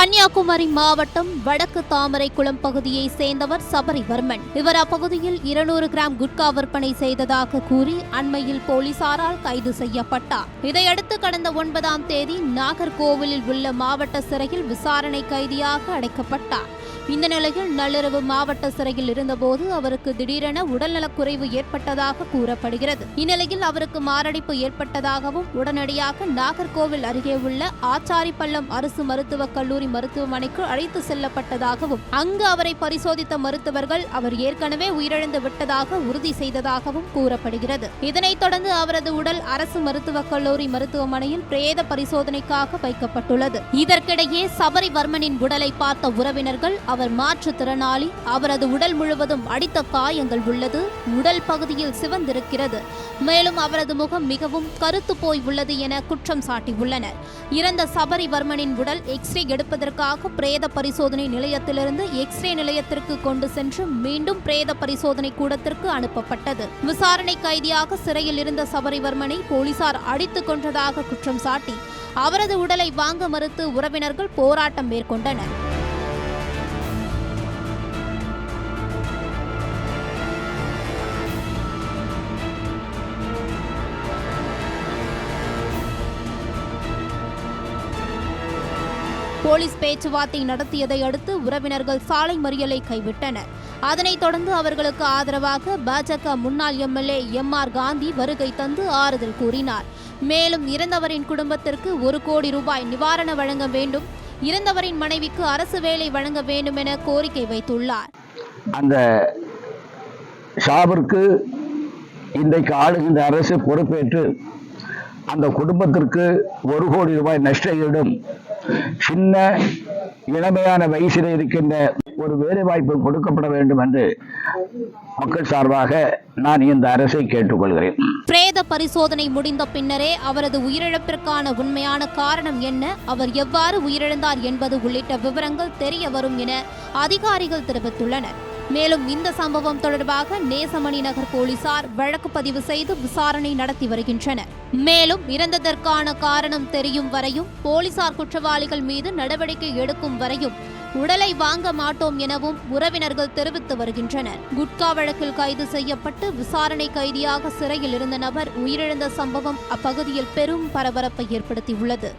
கன்னியாகுமரி மாவட்டம் வடக்கு தாமரைக்குளம் பகுதியை சேர்ந்தவர் சபரிவர்மன். இவர் அப்பகுதியில் 200 கிராம் குட்கா விற்பனை செய்ததாக கூறி அண்மையில் போலீசாரால் கைது செய்யப்பட்டார். இதையடுத்து கடந்த 9ஆம் தேதி நாகர்கோவிலில் உள்ள மாவட்ட சிறையில் விசாரணை கைதியாக அடைக்கப்பட்டார். இந்த நிலையில் நள்ளிரவு மாவட்ட சிறையில் இருந்தபோது அவருக்கு திடீரென உடல்நலக்குறைவு ஏற்பட்டதாக கூறப்படுகிறது. இந்நிலையில் அவருக்கு மாரடைப்பு ஏற்பட்டதாகவும் உடனடியாக நாகர்கோவில் அருகே உள்ள ஆச்சாரிப்பள்ளம் அரசு மருத்துவக் கல்லூரி மருத்துவமனைக்கு அழைத்து செல்லப்பட்டதாகவும் அங்கு அவரை பரிசோதித்த மருத்துவர்கள் அவர் ஏற்கனவே உயிரிழந்து விட்டதாக உறுதி செய்ததாகவும் கூறப்படுகிறது. இதனைத் தொடர்ந்து அவரது உடல் அரசு மருத்துவக் கல்லூரி மருத்துவமனையில் பிரேத பரிசோதனைக்காக வைக்கப்பட்டுள்ளது. இதற்கிடையே சபரிவர்மனின் உடலை பார்த்த உறவினர்கள் அவர் மாற்றுத்திறனாளி, அவரது உடல் முழுவதும் அடித்த காயங்கள் உள்ளது, உடல் பகுதியில் சிவந்திருக்கிறது, மேலும் அவரது முகம் மிகவும் கருத்து போய் உள்ளது என குற்றம் சாட்டியுள்ளனர். இறந்த சபரிவர்மனின் உடல் எக்ஸ்ரே எடுப்பதற்காக பிரேத பரிசோதனை நிலையத்திலிருந்து எக்ஸ்ரே நிலையத்திற்கு கொண்டு சென்று மீண்டும் பிரேத பரிசோதனை கூடத்திற்கு அனுப்பப்பட்டது. விசாரணை கைதியாக சிறையில் இருந்த சபரிவர்மனை போலீசார் அடித்துக் கொன்றதாக குற்றம் சாட்டி அவரது உடலை வாங்க மறுத்து உறவினர்கள் போராட்டம் மேற்கொண்டனர். போலீஸ் பேச்சுவார்த்தை நடத்தியதை அடுத்து உறவினர்கள் சாலை மறியலை கைவிட்டனர். அதனைத் தொடர்ந்து அவர்களுக்கு ஆதரவாக பாஜக முன்னாள் எம்எல்ஏ எம்.ஆர். காந்தி வருகை தந்து ஆறுதல் கூறினார். மேலும் இறந்தவரின் குடும்பத்திற்கு 1 கோடி ரூபாய் நிவாரணம் வழங்க வேண்டும், இறந்தவரின் மனைவிக்கு அரசு வேலை வழங்க வேண்டும் என கோரிக்கை வைத்துள்ளார். அந்த ஷாவிற்கு இன்றைக்கு ஆளுகின்ற அரசு பொறுப்பேற்று அந்த குடும்பத்திற்கு 1 கோடி ரூபாய் நஷ்டஈடும், சின்ன இளமையான வயசில் இருக்கின்ற ஒரு வேலை வாய்ப்பு கொடுக்கப்பட வேண்டும் என்று மக்கள் சார்பாக நான் இந்த அரசை கேட்டுக்கொள்கிறேன். பிரேத பரிசோதனை முடிந்த பின்னரே அவரது உயிரிழப்பிற்கான உண்மையான காரணம் என்ன, அவர் எவ்வாறு உயிரிழந்தார் என்பது உள்ளிட்ட விவரங்கள் தெரிய வரும் என அதிகாரிகள் தெரிவித்துள்ளனர். மேலும் இந்த சம்பவம் தொடர்பாக நேசமணி நகர் போலீசார் வழக்கு பதிவு செய்து விசாரணை நடத்தி வருகின்றனர். மேலும் இறந்ததற்கான காரணம் தெரியும் வரையும், போலீசார் குற்றவாளிகள் மீது நடவடிக்கை எடுக்கும் வரையும் உடலை வாங்க மாட்டோம் எனவும் உறவினர்கள் தெரிவித்து வருகின்றனர். குட்கா வழக்கில் கைது செய்யப்பட்டு விசாரணை கைதியாக சிறையில் இருந்த நபர் உயிரிழந்த சம்பவம் அப்பகுதியில் பெரும் பரபரப்பை ஏற்படுத்தியுள்ளது.